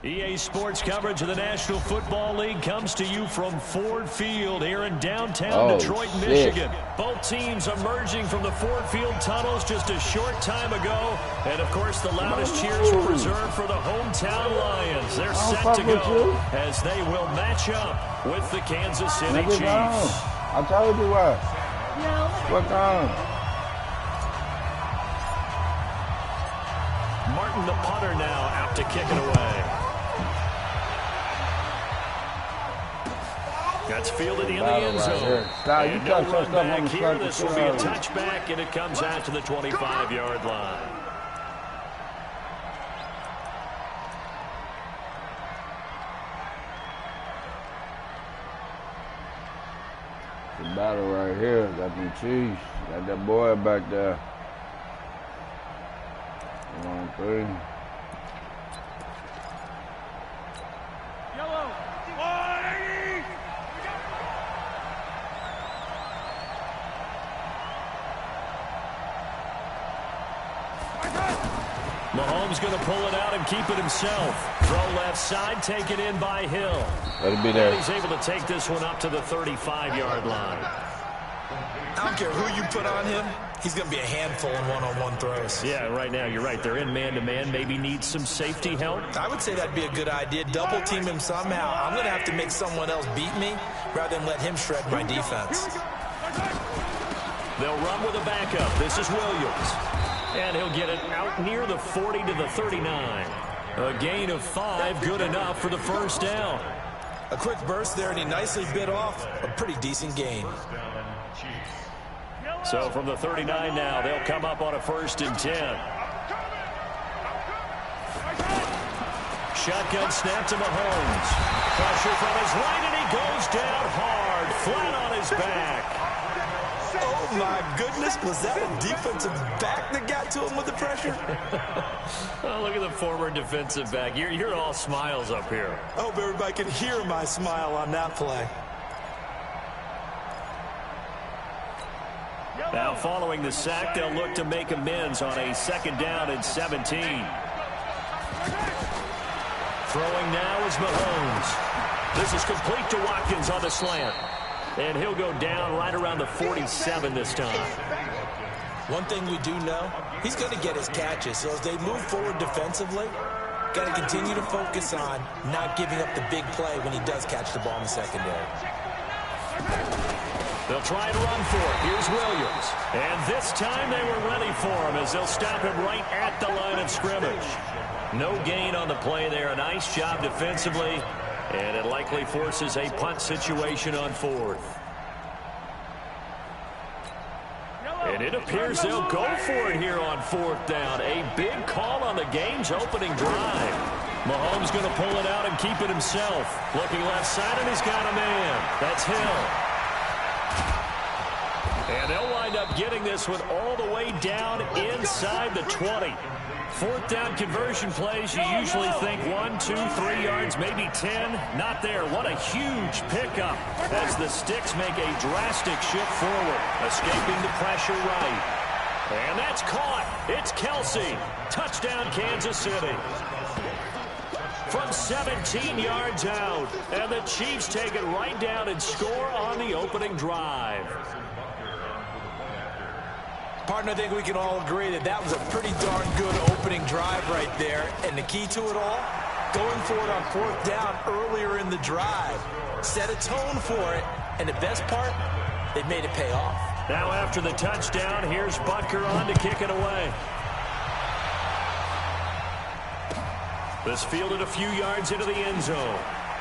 EA Sports coverage of the National Football League comes to you from Ford Field here in downtown Detroit, Michigan. Both teams emerging from the Ford Field tunnels just a short time ago. And, of course, the loudest cheers were reserved for the hometown Lions. They're set to go as they will match up with the Kansas City Chiefs. I told you what. What's on? Martin, the punter, now out to kick it away. That's fielded in the end zone. And no run back here. This will be a touchback, and it comes out to the 25-yard line. The battle right here. Got them Chiefs. Got that boy back there. 1-3. Yellow. Mahomes going to pull it out and keep it himself. Throw left side, taken in by Hill. Let it be there. And he's able to take this one up to the 35-yard line. I don't care who you put on him. He's going to be a handful in one-on-one throws. Yeah, right now you're right. They're in man-to-man. Maybe needs some safety help. I would say that'd be a good idea. Double team him somehow. I'm going to have to make someone else beat me rather than let him shred my defense. They'll run with a backup. This is Williams. And he'll get it out near the 40 to the 39. A gain of 5, good enough for the first down. A quick burst there, and he nicely bit off a pretty decent gain. So from the 39 now, they'll come up on a 1st and 10. Shotgun snap to Mahomes. Pressure from his right, and he goes down hard, flat on his back. Oh, my goodness. Was that a defensive back that got to him with the pressure? Oh, look at the former defensive back. You're all smiles up here. I hope everybody can hear my smile on that play. Now, following the sack, they'll look to make amends on a 2nd down and 17. Throwing now is Mahomes. This is complete to Watkins on the slant. And he'll go down right around the 47 this time. One thing we do know, he's going to get his catches. So as they move forward defensively, got to continue to focus on not giving up the big play when he does catch the ball in the secondary. They'll try to run for it. Here's Williams. And this time they were ready for him as they'll stop him right at the line of scrimmage. No gain on the play there. A nice job defensively. And it likely forces a punt situation on 4th. And it appears they'll go for it here on 4th down. A big call on the game's opening drive. Mahomes going to pull it out and keep it himself. Looking left side, and he's got a man. That's Hill. And they'll wind up getting this one all the way down inside the 20. 4th down conversion plays, you usually think 1, 2, 3 yards, maybe 10. Not there. What a huge pickup as the Sticks make a drastic shift forward, escaping the pressure right. And that's caught. It's Kelsey. Touchdown, Kansas City. From 17 yards out. And the Chiefs take it right down and score on the opening drive. Partner, I think we can all agree that that was a pretty darn good opening drive right there. And the key to it all, going for it on 4th down earlier in the drive. Set a tone for it. And the best part, they made it pay off. Now after the touchdown, here's Butker on to kick it away. This fielded a few yards into the end zone.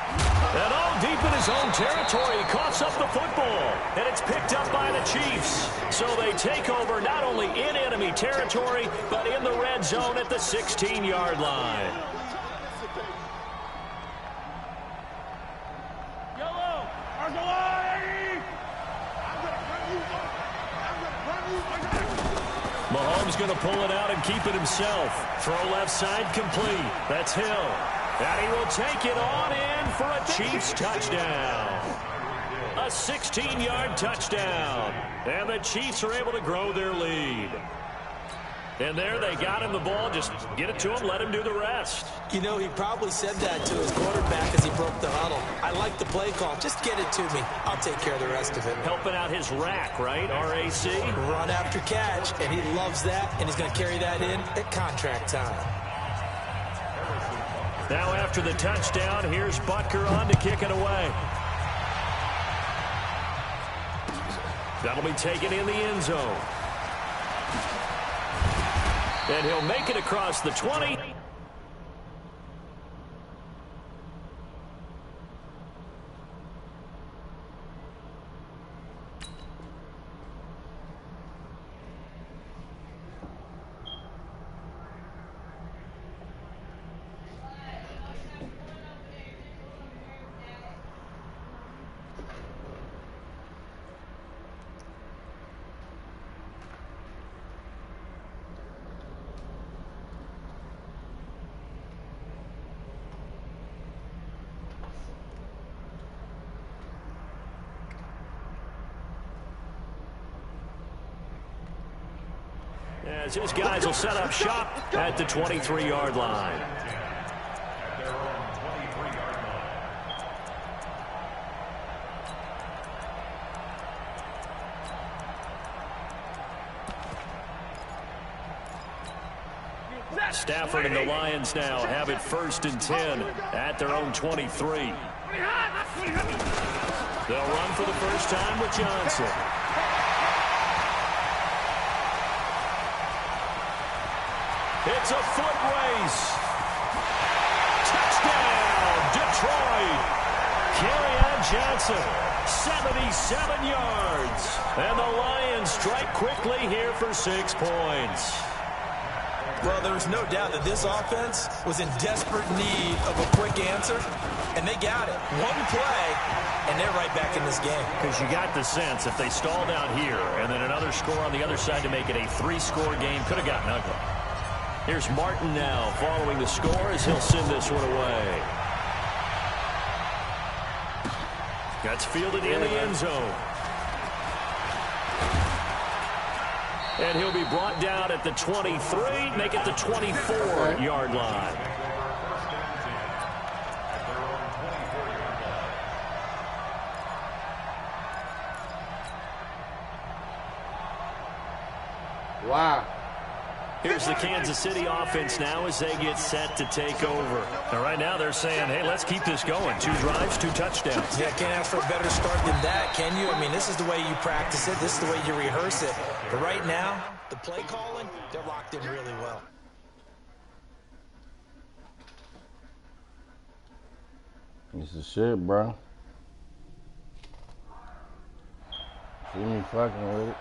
And all deep in his own territory, he coughs up the football. And it's picked up by the Chiefs. So they take over not only in enemy territory, but in the red zone at the 16-yard line. Mahomes going to pull it out and keep it himself. Throw left side complete. That's Hill. And he will take it on in for a Chiefs touchdown. A 16-yard touchdown. And the Chiefs are able to grow their lead. And there they got him the ball. Just get it to him, let him do the rest. You know, he probably said that to his quarterback as he broke the huddle. I like the play call. Just get it to me. I'll take care of the rest of it. Helping out his rack, right? R-A-C? Run after catch, and he loves that, and he's going to carry that in at contract time. Now after the touchdown, here's Butker on to kick it away. That'll be taken in the end zone. And he'll make it across the 20. As his guys will set up shop at the 23-yard line. Stafford and the Lions now have it 1st and 10 at their own 23. They'll run for the first time with Johnson. It's a foot race. Touchdown, Detroit. Kerryon Johnson, 77 yards. And the Lions strike quickly here for 6 points. Well, there's no doubt that this offense was in desperate need of a quick answer, and they got it. One play, and they're right back in this game. Because you got the sense if they stall down here and then another score on the other side to make it a 3-score game, could have gotten ugly. Here's Martin now following the score as he'll send this one away. That's fielded in the end zone. And he'll be brought down at the 23, make it the 24-yard line. Wow. Here's the Kansas City offense now as they get set to take over. And right now they're saying, hey, let's keep this going. 2 drives, 2 touchdowns. Yeah, can't ask for a better start than that, can you? I mean, this is the way you practice it. This is the way you rehearse it. But right now, the play calling, they're locked in really well. This is shit, bro. See me fucking with it.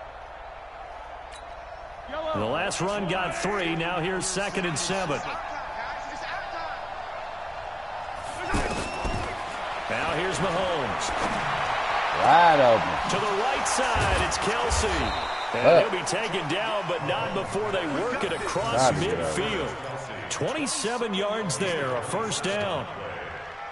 The last run got 3. Now here's 2nd and 7. Now here's Mahomes. Wide open. To the right side, it's Kelsey. And he'll be taken down, but not before they work it across midfield. 27 yards there, a 1st down.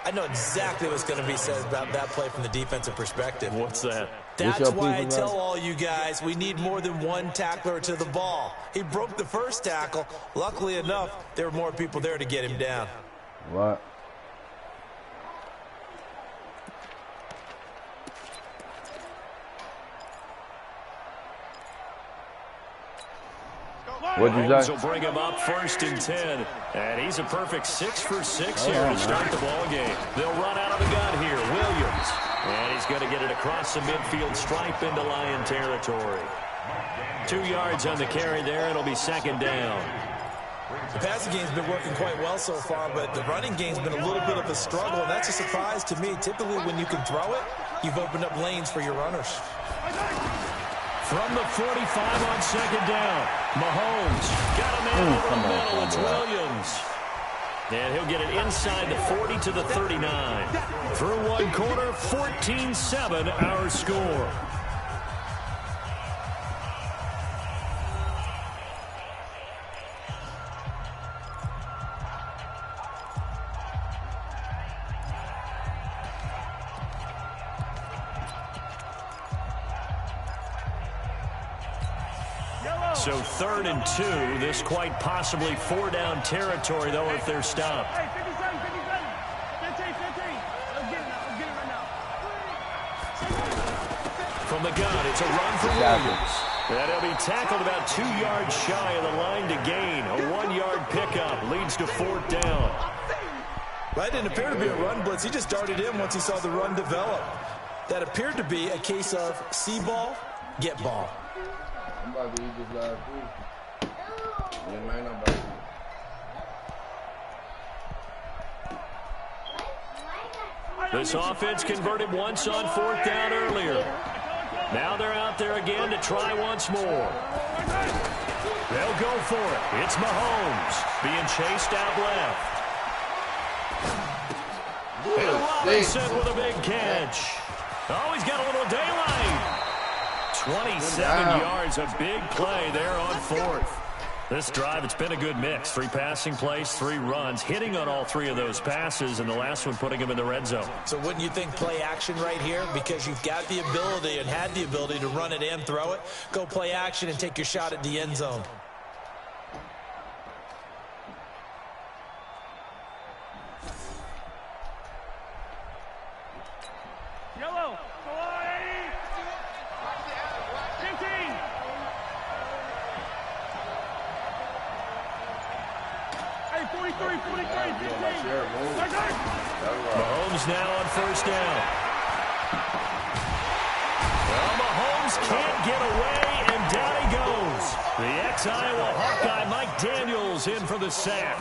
I know exactly what's going to be said about that play from the defensive perspective. What's that? That's why I tell all you guys we need more than one tackler to the ball. He broke the first tackle. Luckily enough, there were more people there to get him down. What? What'd you say? Will bring him up 1st and 10. And he's a perfect 6 for 6 here to start the ball game. They'll run out of the gun here. Williams. And he's going to get it across the midfield stripe into Lion territory. 2 yards on the carry there. It'll be 2nd down. The passing game's been working quite well so far, but the running game's been a little bit of a struggle, and that's a surprise to me. Typically, when you can throw it, you've opened up lanes for your runners. From the 45 on 2nd down, Mahomes got a man over the middle. It's Williams. And he'll get it inside the 40 to the 39. Through 1 quarter, 14-7 our score. So 3rd and 2. This quite possibly 4-down territory, though, if they're stopped. From the gun, it's a run for Williams. And he'll be tackled about 2 yards shy of the line to gain. A 1-yard pickup leads to 4th down. That didn't appear to be a run blitz. He just darted in once he saw the run develop. That appeared to be a case of see ball, get ball. I'm about to eat this last food. This offense converted once on 4th down earlier. Now they're out there again to try once more. They'll go for it. It's Mahomes being chased out left. And Robinson with a big catch. Oh, he's got a little daylight. 27 yards, a big play there on 4th. This drive, it's been a good mix. 3 passing plays, 3 runs, hitting on all 3 of those passes, and the last one putting him in the red zone. So wouldn't you think play action right here? Because you've got the ability and had the ability to run it and throw it. Go play action and take your shot at the end zone. Yellow. 15. Hey, 43, 15. Mahomes now on 1st down. Well, Mahomes can't get away, and down he goes. The ex-Iowa Hawkeye Mike Daniels in for the sack.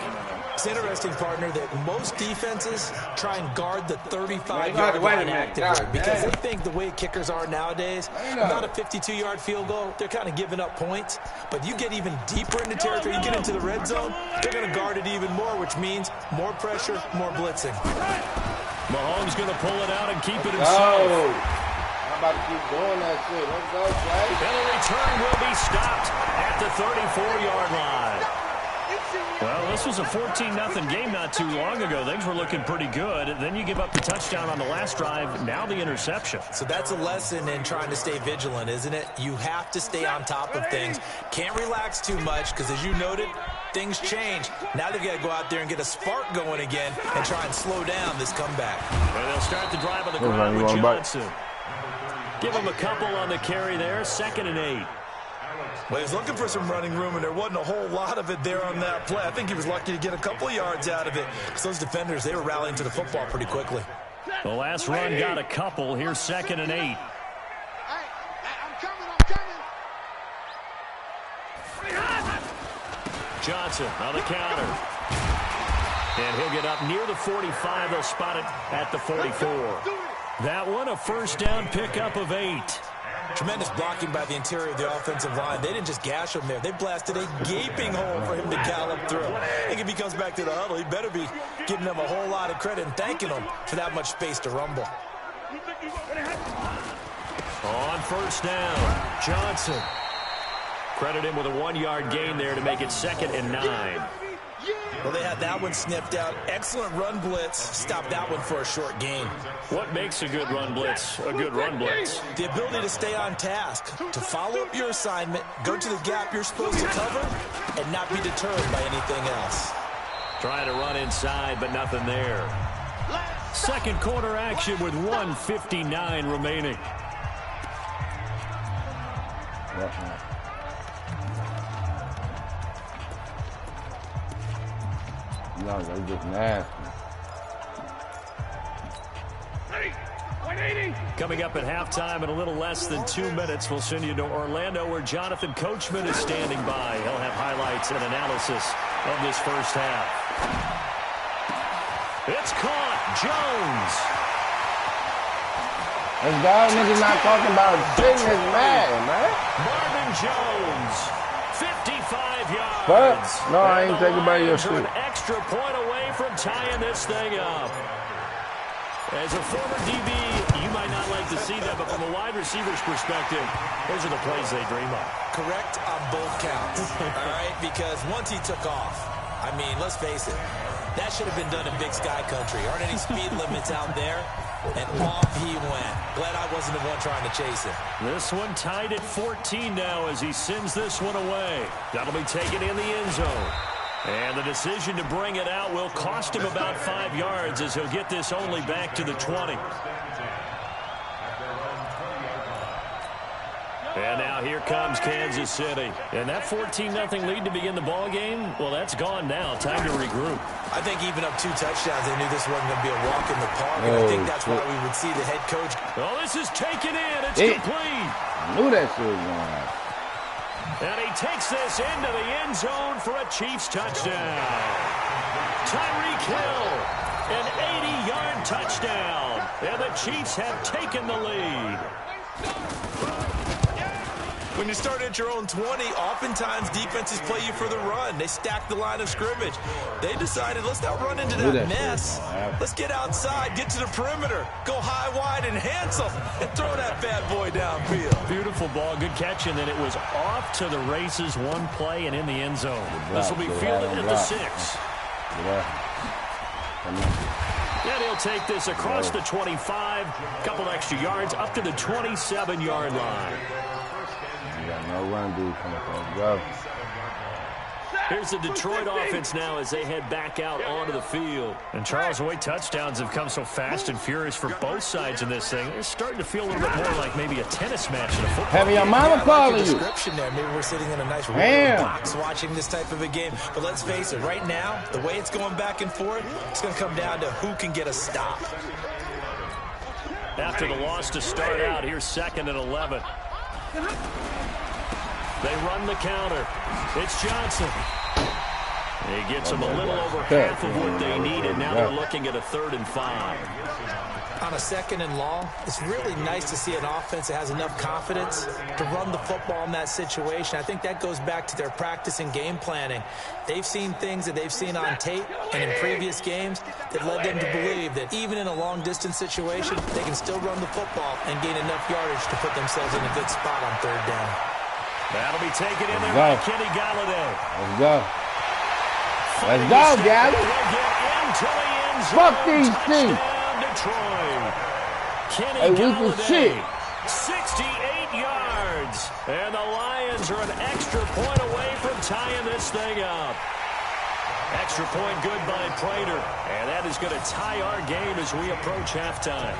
It's interesting, partner, that most defenses try and guard the 35-yard line actively because they think the way kickers are nowadays, about a 52-yard field goal, they're kind of giving up points. But you get even deeper into territory, you get into the red zone, they're going to guard it even more, which means more pressure, more blitzing. Mahomes going to pull it out and keep it himself. I'm about to keep doing that shit. Let's go, Clay. And the return will be stopped at the 34-yard line. Well, this was a 14-0 game not too long ago. Things were looking pretty good. Then you give up the touchdown on the last drive. Now the interception. So that's a lesson in trying to stay vigilant, isn't it? You have to stay on top of things. Can't relax too much because, as you noted, things change. Now they've got to go out there and get a spark going again and try and slow down this comeback. And they'll start the drive on the ground with Johnson. Give him a couple on the carry there. 2nd and 8. Well, he was looking for some running room, and there wasn't a whole lot of it there on that play. I think he was lucky to get a couple of yards out of it. Because those defenders, they were rallying to the football pretty quickly. The last run got a couple. Here's 2nd and 8. I'm coming. Johnson on the counter. And he'll get up near the 45. They'll spot it at the 44. That one, a 1st down pickup of 8. Tremendous blocking by the interior of the offensive line. They didn't just gash him there. They blasted a gaping hole for him to gallop through. I think if he comes back to the huddle, he better be giving them a whole lot of credit and thanking them for that much space to rumble. On 1st down, Johnson. Credit him with a 1-yard gain there to make it 2nd and 9. Well, they had that one snipped out. Excellent run blitz. Stopped that one for a short gain. What makes a good run blitz a good run blitz? The ability to stay on task, to follow up your assignment, go to the gap you're supposed to cover, and not be deterred by anything else. Trying to run inside, but nothing there. Second quarter action with 1:59 remaining. No, they're just nasty. Coming up at halftime in a little less than 2 minutes, we'll send you to Orlando where Jonathan Coachman is standing by. He'll have highlights and analysis of this first half. It's caught. Jones. This guy niggas not talking about shit in his Madden, man. Marvin Jones. 55 yards. But, no, I ain't taking about your shit. An extra point away from tying this thing up. As a former DB, you might not like to see that, but from a wide receiver's perspective, those are the plays they dream of. Correct on both counts, all right? Because once he took off, I mean, let's face it, That should have been done in Big Sky Country. Aren't any speed limits out there? And off he went. Glad I wasn't the one trying to chase him. This one tied at 14 now as he sends this one away. That'll be taken in the end zone. And the decision to bring it out will cost him about 5 yards as he'll get this only back to the 20. And now here comes Kansas City. And that 14-0 lead to begin the ball game, well, that's gone now. Time to regroup. I think even up 2 touchdowns, they knew this wasn't going to be a walk in the park. And I think that's why we would see the head coach. Well, this is taken in. It's complete. I knew that shit was going to happen. And he takes this into the end zone for a Chiefs touchdown. Tyreek Hill, an 80-yard touchdown. And the Chiefs have taken the lead. When you start at your own 20, oftentimes defenses play you for the run. They stack the line of scrimmage. They decided, let's not run into that mess. Let's get outside, get to the perimeter, go high, wide, and handsome, and throw that bad boy downfield. Beautiful ball, good catch, and then it was off to the races, one play, and in the end zone. This will be fielded at the 6. And he'll take this across the 25, couple extra yards, up to the 27-yard line. Got no run defense. Go. Here's the Detroit offense now as they head back out onto the field. And Charles, the way touchdowns have come so fast and furious for both sides in this thing, it's starting to feel a little bit more like maybe a tennis match in a football Have your game. mama calling you? Description there. Maybe we're sitting in a nice box watching this type of a game. But let's face it, right now, the way it's going back and forth, it's going to come down to who can get a stop. After the loss to start out, here's 2nd and 11. They run the counter. It's Johnson. He gets them a little over half of what they needed. Now they're looking at a 3rd and 5. On a 2nd and long, it's really nice to see an offense that has enough confidence to run the football in that situation. I think that goes back to their practice and game planning. They've seen things that they've seen on tape and in previous games that led them to believe that even in a long-distance situation, they can still run the football and gain enough yardage to put themselves in a good spot on 3rd down. That'll be taken in there by Kenny Galladay. Let's go. Let's go, Galladay. Fuck these things. Detroit. Kenny Galladay, 68 yards. And the Lions are an extra point away from tying this thing up. Extra point good by Prater. And that is going to tie our game as we approach halftime.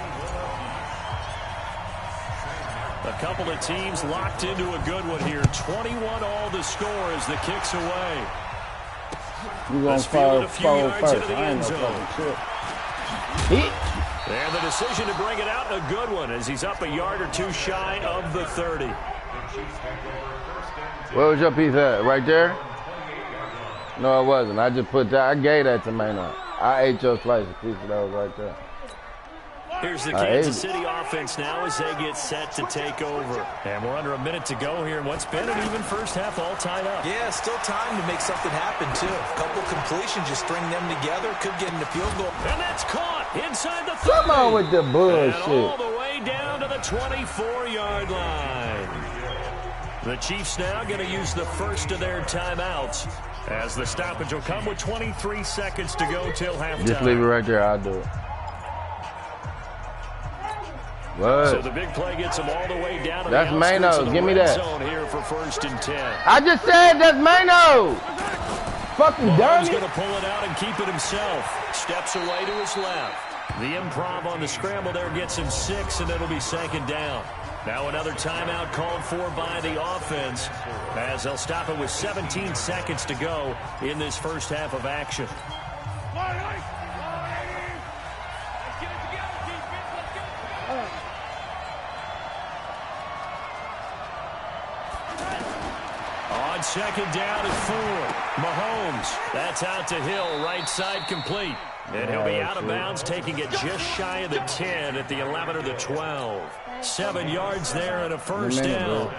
A couple of teams locked into a good one here. 21 all the score as the kick's away. You're going to fall first. I ain't no fucking shit. And the decision to bring it out, a good one, as he's up a yard or 2 shy of the 30. Where was your piece at? Right there? No, it wasn't. I just put that. I gave that to Maynard. I ate your slice of pizza that was right there. Here's the Kansas City offense now as they get set to take over. And we're under a minute to go here in what's been an even first half all tied up. Yeah, still time to make something happen, too. A couple completions, just string them together, could get in the field goal. And that's caught inside the 30. Come on with the bullshit. And all the way down to the 24-yard line. The Chiefs now going to use the first of their timeouts as the stoppage will come with 23 seconds to go till halftime. Just leave it right there. I'll do it. What? So the big play gets them all the way down to that's the outskirts of the Give me red that. zone here for 1st and 10. I just said that's Mano. Fucking dummy. He's going to pull it out and keep it himself. Steps away to his left. The improv on the scramble there gets him 6, and it'll be 2nd down. Now another timeout called for by the offense as they'll stop it with 17 seconds to go in this first half of action. On 2nd down at 4. Mahomes, that's out to Hill, right side complete. And he'll be out of bounds, taking it just shy of the 10 at the 11 or the 12. 7 yards there and a 1st down.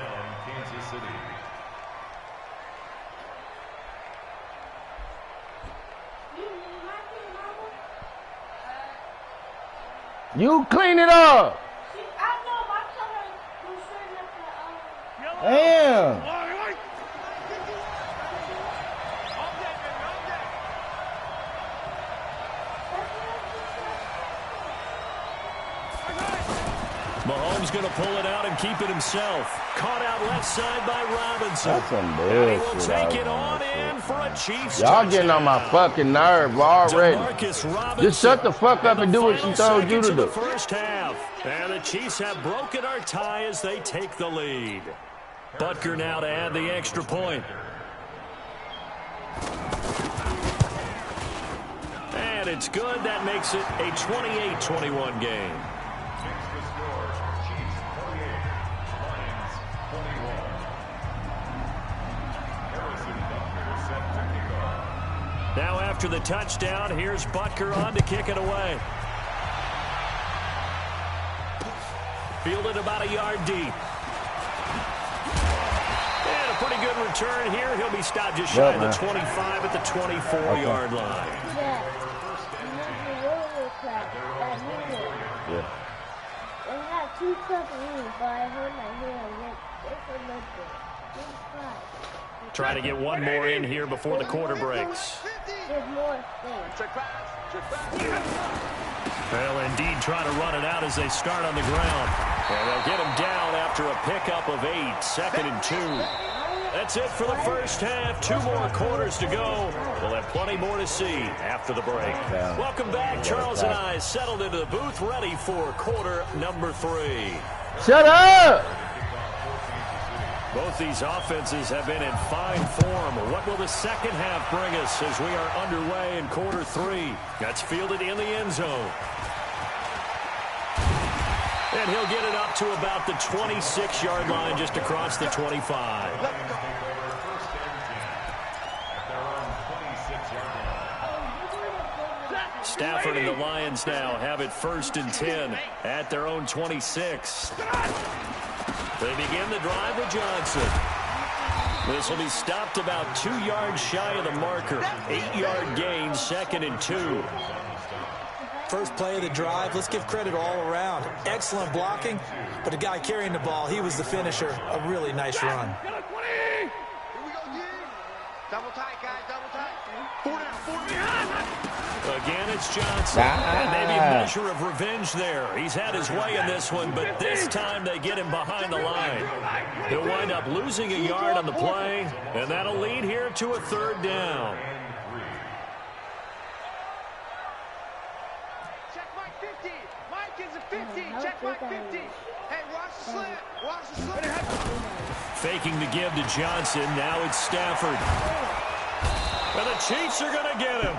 You clean it up. Damn. Mahomes going to pull it out and keep it himself. Caught out left side by Robinson. That's some And he will bullshit. take it on in for a Chiefs Y'all getting on my fucking nerve already. Just shut the fuck up and do what she told you to do. First half. And the Chiefs have broken our tie as they take the lead. Butker now to add the extra point. And it's good. That makes it a 28-21 game. Now after the touchdown, here's Butker on to kick it away. Fielded about a yard deep. And a pretty good return here. He'll be stopped just shy of the 25 at the 24-yard line. Yeah. I have 2 companies, but I hurt my hand. It's a little bit. Trying to get one more in here before the quarter breaks. There's more things. They'll indeed try to run it out as they start on the ground. And they'll get him down after a pickup of 8, 2nd and 2. That's it for the first half. 2 more quarters to go. We'll have plenty more to see after the break. Welcome back. Charles and I settled into the booth, ready for quarter number 3. Shut up! Both these offenses have been in fine form. What will the second half bring us as we are underway in quarter 3? That's fielded in the end zone. And he'll get it up to about the 26-yard line, just across the 25. Stafford and the Lions now have it 1st and 10 at their own 26. They begin the drive with Johnson. This will be stopped about 2 yards shy of the marker. 8-yard gain, 2nd and 2. First play of the drive, let's give credit all around. Excellent blocking, but the guy carrying the ball, he was the finisher. A really nice run. Here we go, G. Double tight, guys, double tight. 4 Again, it's Johnson. And maybe a measure of revenge there. He's had his way in this one, but this time they get him behind the line. He'll wind up losing a yard on the play, and that'll lead here to a 3rd down. Check Mike 50. Mike is a 50. Check Mike 50. Hey, watch the slant. Watch the slant. Faking the give to Johnson. Now it's Stafford. And the Chiefs are going to get him.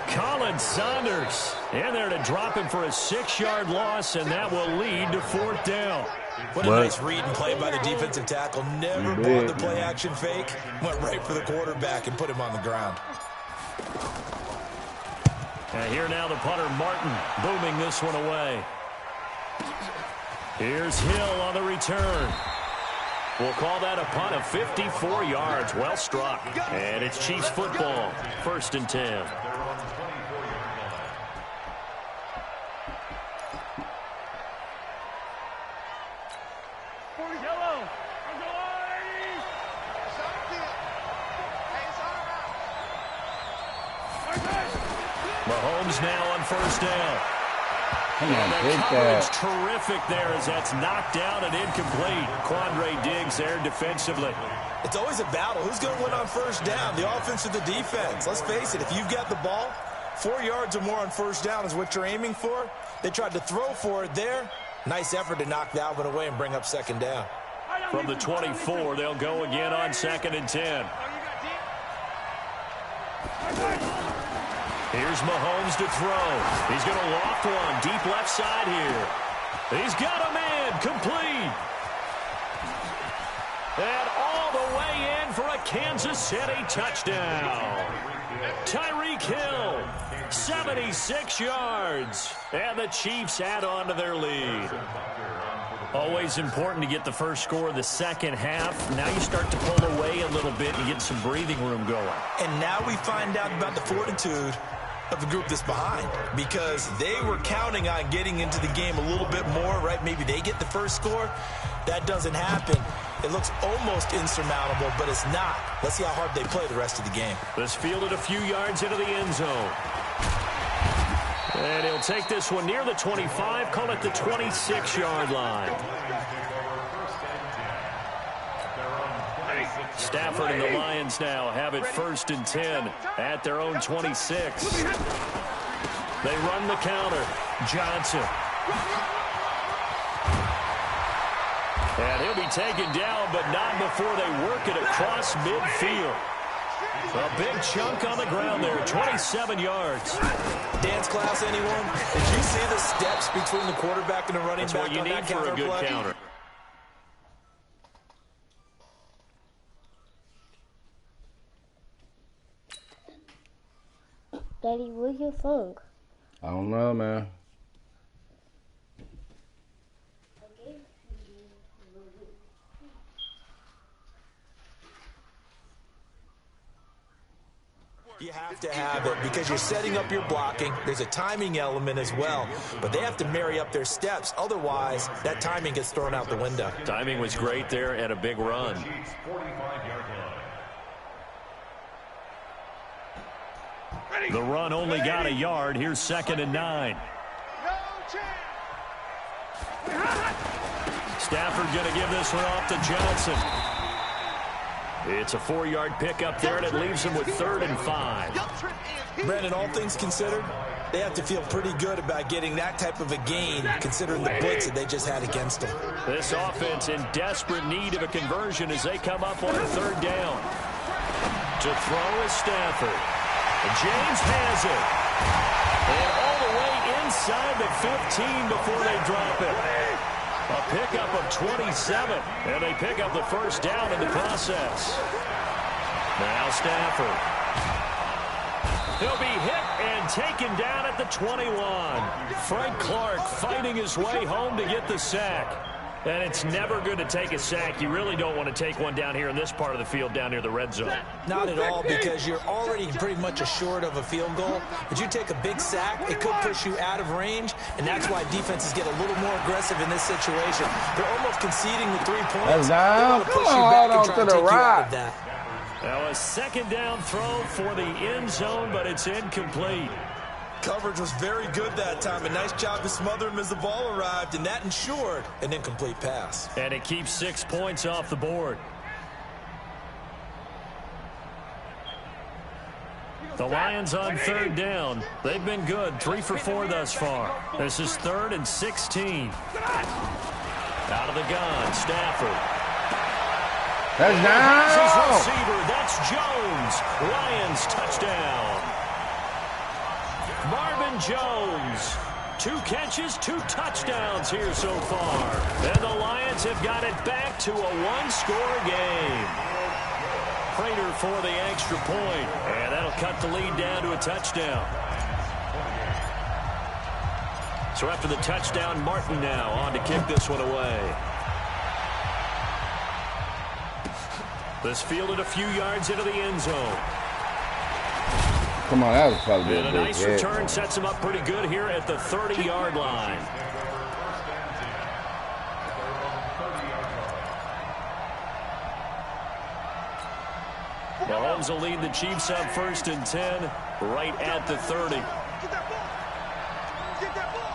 Colin Saunders in there to drop him for a 6-yard loss, and that will lead to 4th down. What a nice read and play by the defensive tackle. Never bought the play-action fake. Went right for the quarterback and put him on the ground. And here now the punter, Martin, booming this one away. Here's Hill on the return. We'll call that a punt of 54 yards. Well struck. And it's Chiefs football. 1st and 10. Mahomes now on 1st down. Come on, the take coverage that. terrific there as that's knocked down and incomplete. Quandre Diggs there defensively. It's always a battle. Who's going to win on 1st down, the offense or the defense? Let's face it, if you've got the ball, 4 yards or more on 1st down is what you're aiming for. They tried to throw for it there. Nice effort to knock that one away and bring up 2nd down. From the 24, they'll go again on 2nd and 10. Here's Mahomes to throw. He's going to loft one deep left side here. He's got a man complete. And all the way in for a Kansas City touchdown. Tyreek Hill, 76 yards. And the Chiefs add on to their lead. Always important to get the first score of the second half. Now you start to pull away a little bit and get some breathing room going. And now we find out about the fortitude of the group that's behind, because they were counting on getting into the game a little bit more, right? Maybe they get the first score. That doesn't happen. It looks almost insurmountable, but it's not. Let's see how hard they play the rest of the game. This fielded a few yards into the end zone. And he'll take this one near the 25, call it the 26-yard line. Stafford and the Lions now have it 1st and 10 at their own 26. They run the counter. Johnson. And he'll be taken down, but not before they work it across midfield. A big chunk on the ground there, 27 yards. Dance class, anyone? Did you see the steps between the quarterback and the running back? That's what you need for a good counter. Daddy, where's your phone? I don't know, man. You have to have it because you're setting up your blocking. There's a timing element as well, but they have to marry up their steps. Otherwise, that timing gets thrown out the window. Timing was great there and a big run. The run only got a yard. Here's 2nd and 9. Stafford going to give this one off to Johnson. It's a 4-yard pickup there, and it leaves him with 3rd and 5. Brandon, all things considered, they have to feel pretty good about getting that type of a gain, considering the blitz that they just had against them. This offense in desperate need of a conversion as they come up on 3rd down. To throw is Stafford. James has it. And all the way inside the 15 before they drop it. A pickup of 27, and they pick up the 1st down in the process. Now Stafford. He'll be hit and taken down at the 21. Frank Clark fighting his way home to get the sack. And it's never good to take a sack. You really don't want to take one down here in this part of the field down near the red zone. Not at all, because you're already pretty much assured of a field goal. But you take a big sack, it could push you out of range, and that's why defenses get a little more aggressive in this situation. They're almost conceding the 3 points. Now, come on, hold on to the right. Now a 2nd down throw for the end zone, but it's incomplete. Coverage was very good that time. A nice job to smother him as the ball arrived, and that ensured an incomplete pass. And it keeps 6 points off the board. The Lions on 3rd down. They've been good, 3 for 4 thus far. This is 3rd and 16. Out of the gun, Stafford. That's down. His receiver, that's Jones. Lions touchdown. Marvin Jones, 2 catches, 2 touchdowns here so far. And the Lions have got it back to a 1-score game. Prater for the extra point, and that'll cut the lead down to a touchdown. So after the touchdown, Martin now on to kick this one away. This fielded a few yards into the end zone. Come on, that was probably a nice return sets him up pretty good here at the 30-yard line. Mahomes will lead the Chiefs up 1st and 10 right at the 30. Get that ball. Get that ball.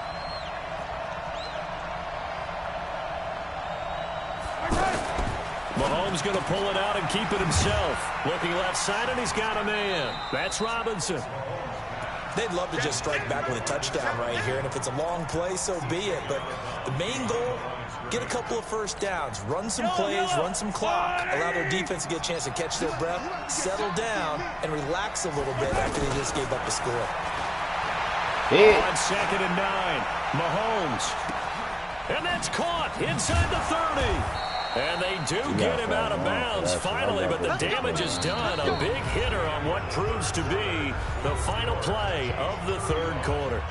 Mahomes going to pull it out and keep it himself. Looking left side, and he's got a man. That's Robinson. They'd love to just strike back with a touchdown right here, and if it's a long play, so be it. But the main goal, get a couple of 1st downs, run some plays, run some clock, allow their defense to get a chance to catch their breath, settle down, and relax a little bit after they just gave up the score. On 2nd and 9, Mahomes. And that's caught inside the 30. And they do get him out of bounds finally, but the damage is done. A big hitter on what proves to be the final play of the 3rd quarter.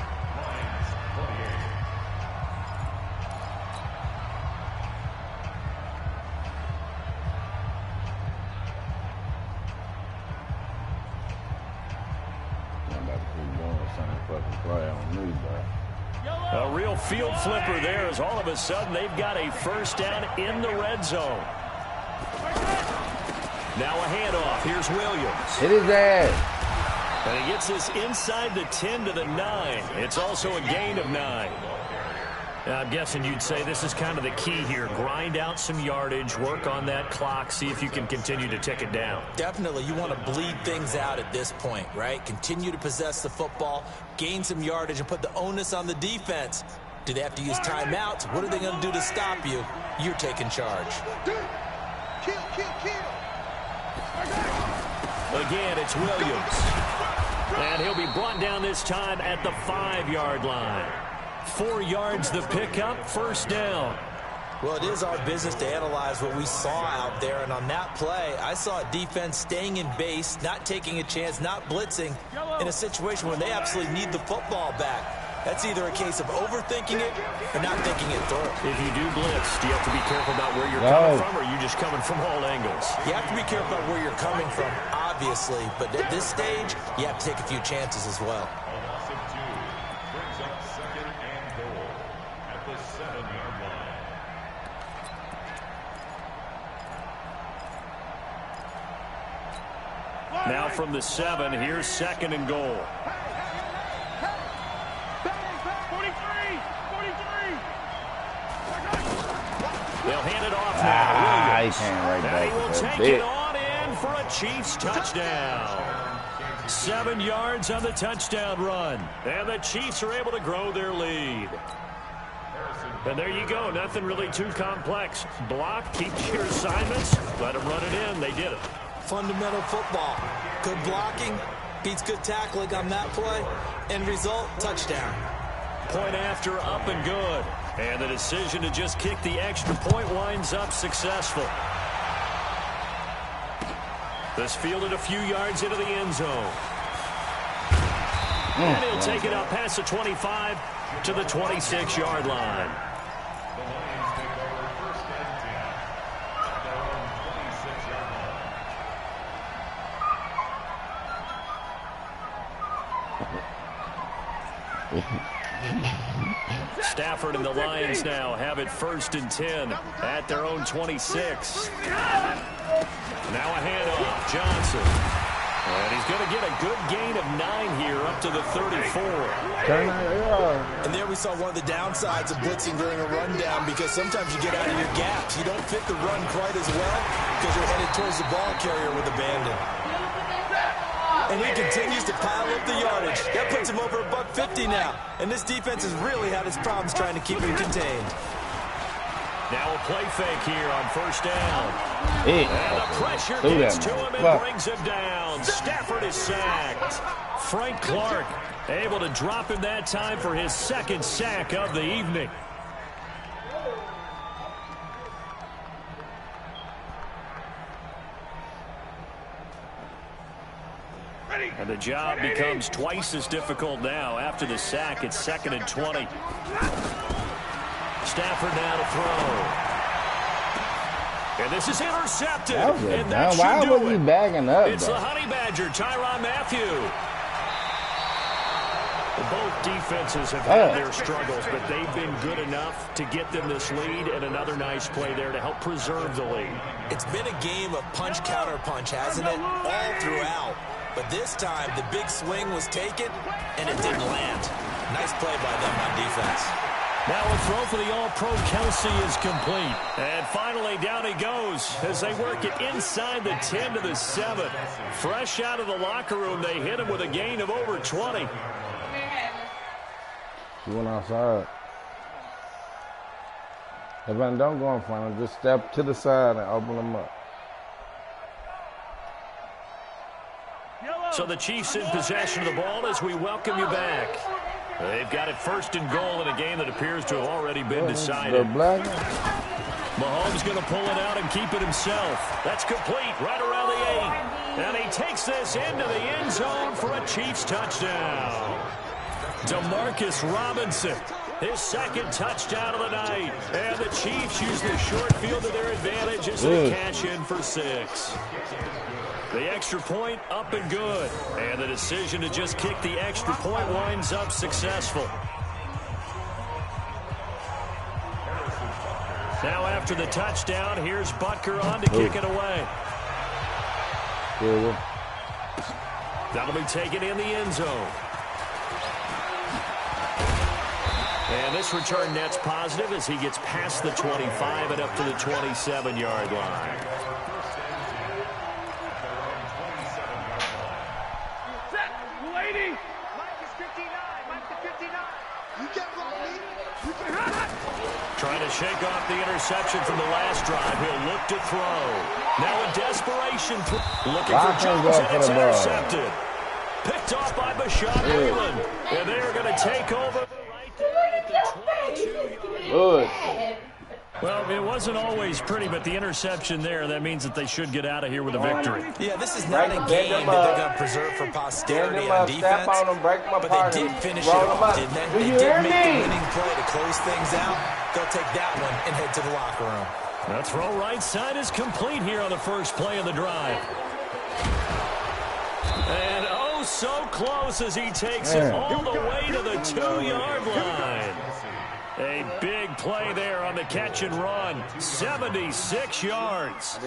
A real field flipper there as all of a sudden they've got a 1st down in the red zone. Now a handoff. Here's Williams. Hit his ass. And he gets this inside the 10 to the 9. It's also a gain of 9. Now, I'm guessing you'd say this is kind of the key here. Grind out some yardage, work on that clock, see if you can continue to tick it down. Definitely. You want to bleed things out at this point, right? Continue to possess the football, gain some yardage, and put the onus on the defense. Do they have to use timeouts? What are they going to do to stop you? You're taking charge. Kill, kill, kill. Again, it's Williams. And he'll be brought down this time at the 5-yard line. 4 yards the pickup, first down. Well, it is our business to analyze what we saw out there, and on that play, I saw a defense staying in base, not taking a chance, not blitzing, in a situation where they absolutely need the football back. That's either a case of overthinking it or not thinking it through. If you do blitz, do you have to be careful about where you're coming from, or are you just coming from all angles? You have to be careful about where you're coming from, obviously, but at this stage, you have to take a few chances as well. Now from the 7, here's 2nd and goal. 43. They'll hand it off now. He came right And he back. will That's take it. it on in for a Chiefs touchdown. 7 yards on the touchdown run. And the Chiefs are able to grow their lead. And there you go. Nothing really too complex. Block, keep your assignments, let them run it in. They did it. Fundamental football. Good blocking beats good tackling on that play. End result, touchdown. Point after, up and good. And the decision to just kick the extra point winds up successful. This fielded a few yards into the end zone. And he'll take it up past the 25 to the 26-yard line. Stafford and the Lions now have it 1st and 10 at their own 26. Now a handoff. Johnson. And he's going to get a good gain of 9 here up to the 34. And there we saw one of the downsides of blitzing during a rundown, because sometimes you get out of your gaps. You don't fit the run quite as well because you're headed towards the ball carrier with abandon. And he continues to pile up the yardage. That puts him over $150 now. And this defense has really had its problems trying to keep him contained. Now a play fake here on 1st down. And the pressure gets to him and brings him down. Stafford is sacked. Frank Clark able to drop him that time for his 2nd sack of the evening. And the job becomes twice as difficult now. After the sack, it's 2nd and 20. Stafford now to throw. And this is intercepted. And that Why should was do he it. bagging up? It's the Honey Badger, Tyrann Mathieu. Both defenses have had their struggles, but they've been good enough to get them this lead, and another nice play there to help preserve the lead. It's been a game of punch-counter-punch, hasn't it? All throughout. But this time, the big swing was taken, and it didn't land. Nice play by them on defense. Now a throw for the All-Pro Kelsey is complete. And finally, down he goes as they work it inside the 10 to the 7. Fresh out of the locker room, they hit him with a gain of over 20. He went outside. Evan, don't go in front of him. Just step to the side and open them up. So the Chiefs in possession of the ball as we welcome you back. They've got it 1st and goal in a game that appears to have already been decided. Mahomes going to pull it out and keep it himself. That's complete right around the 8. And he takes this into the end zone for a Chiefs touchdown. Demarcus Robinson, his 2nd touchdown of the night. And the Chiefs use the short field to their advantage as they cash in for 6. The extra point up and good. And the decision to just kick the extra point winds up successful. Now after the touchdown, here's Butker on to kick it away. That'll be taken in the end zone. And this return net's positive as he gets past the 25 and up to the 27-yard line. Trying to shake off the interception from the last drive. He'll look to throw. Now a desperation throw. Looking for Jones, and it's intercepted. Picked off by Bashaud Breeland. And they are going to take over right there at the 22-yard line. Well, it wasn't always pretty, but the interception there, that means that they should get out of here with a victory. Yeah, this is not a game that they're going to preserve for posterity on defense, but they did finish it off, didn't they? They did make the winning play to close things out. They'll take that one and head to the locker room. The throw right side is complete here on the first play of the drive. And oh, so close as he takes it all the way to the 2-yard line. A big play there on the catch and run. 76 yards.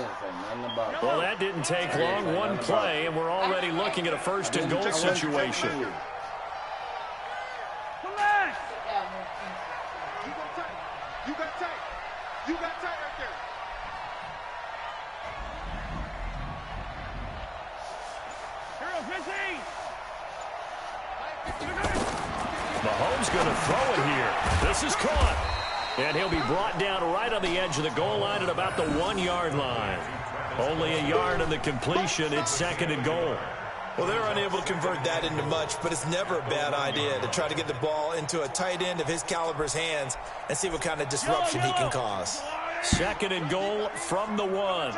Well, that didn't take long. One play, and we're already looking at a first and goal situation. You got tight right there. Mahomes going to throw it here. This is caught. And he'll be brought down right on the edge of the goal line at about the 1-yard line. Only a yard in the completion. It's second and goal. Well, they're unable to convert that into much, but it's never a bad idea to try to get the ball into a tight end of his caliber's hands and see what kind of disruption he can cause. Second and goal from the 1.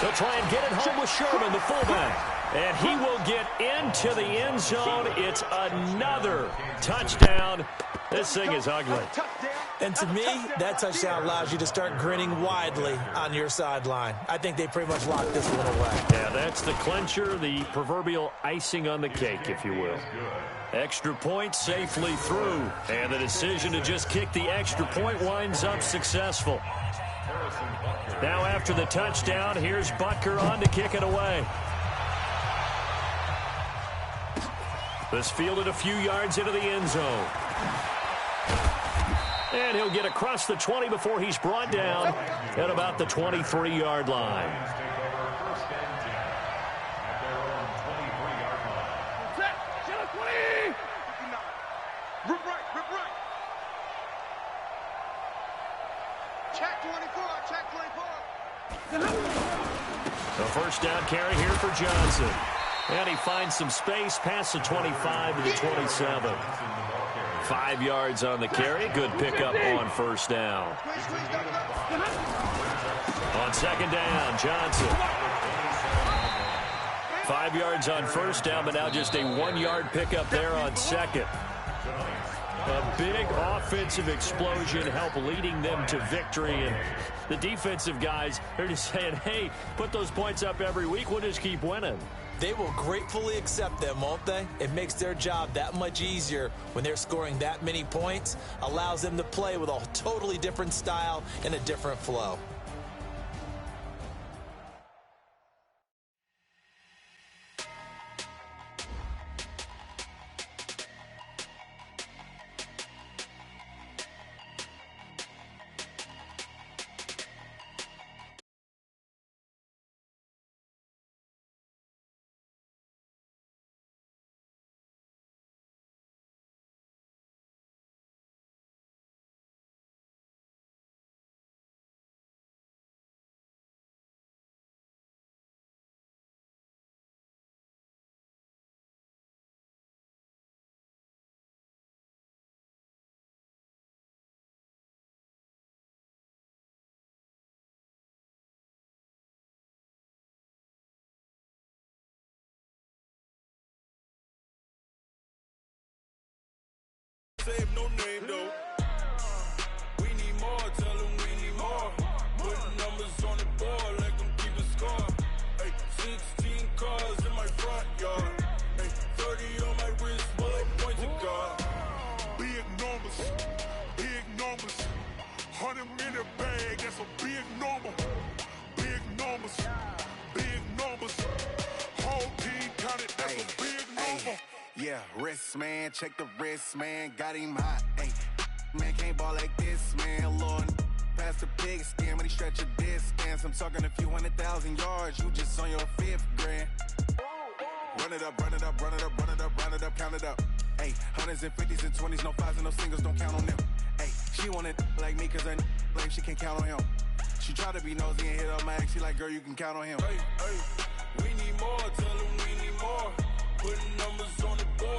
They'll try and get it home with Sherman, the fullback. And he will get into the end zone. It's another touchdown. This thing is ugly. And to me, that touchdown allows you to start grinning widely on your sideline. I think they pretty much locked this one away. Yeah, that's the clincher, the proverbial icing on the cake, if you will. Extra point safely through. And the decision to just kick the extra point winds up successful. Now after the touchdown, here's Butker on to kick it away. This fielded a few yards into the end zone. And he'll get across the 20 before he's brought down at about the 23-yard line. Rip right. Check 24, check 24. A first down carry here for Johnson. And he finds some space past the 25 to the 27. 5 yards on the carry. Good pickup on first down. On second down, Johnson. 5 yards on first down, but now just a 1-yard pickup there on second. A big offensive explosion help leading them to victory. And the defensive guys, they're just saying, hey, put those points up every week. We'll just keep winning. They will gratefully accept them, won't they? It makes their job that much easier when they're scoring that many points. Allows them to play with a totally different style and a different flow. Save no name though. We need more, tell them we need more. Putting numbers on the board, let them keep a score. Hey, 16 cars in my front yard. Hey, 30 on my wrist, bullet points of God. Big numbers, 100 in the bag, that's a big number. Big numbers. Yeah, wrist, man, check the wrist, man, got him hot, ayy. Man, can't ball like this, man, Lord. Past the pig skin when he stretch a distance. I'm talking a few 100,000 yards, you just on your 5th grand. Run it up, run it up, run it up, run it up, run it up, count it up. Ayy, hundreds and 50s and 20s, no 5s and no singles, don't count on them. Ayy, she want it like me cause her lame, she can't count on him. She try to be nosy and hit up my ex, she like, girl, you can count on him. Hey, hey, we need more, tell them we need more. Putting numbers on the board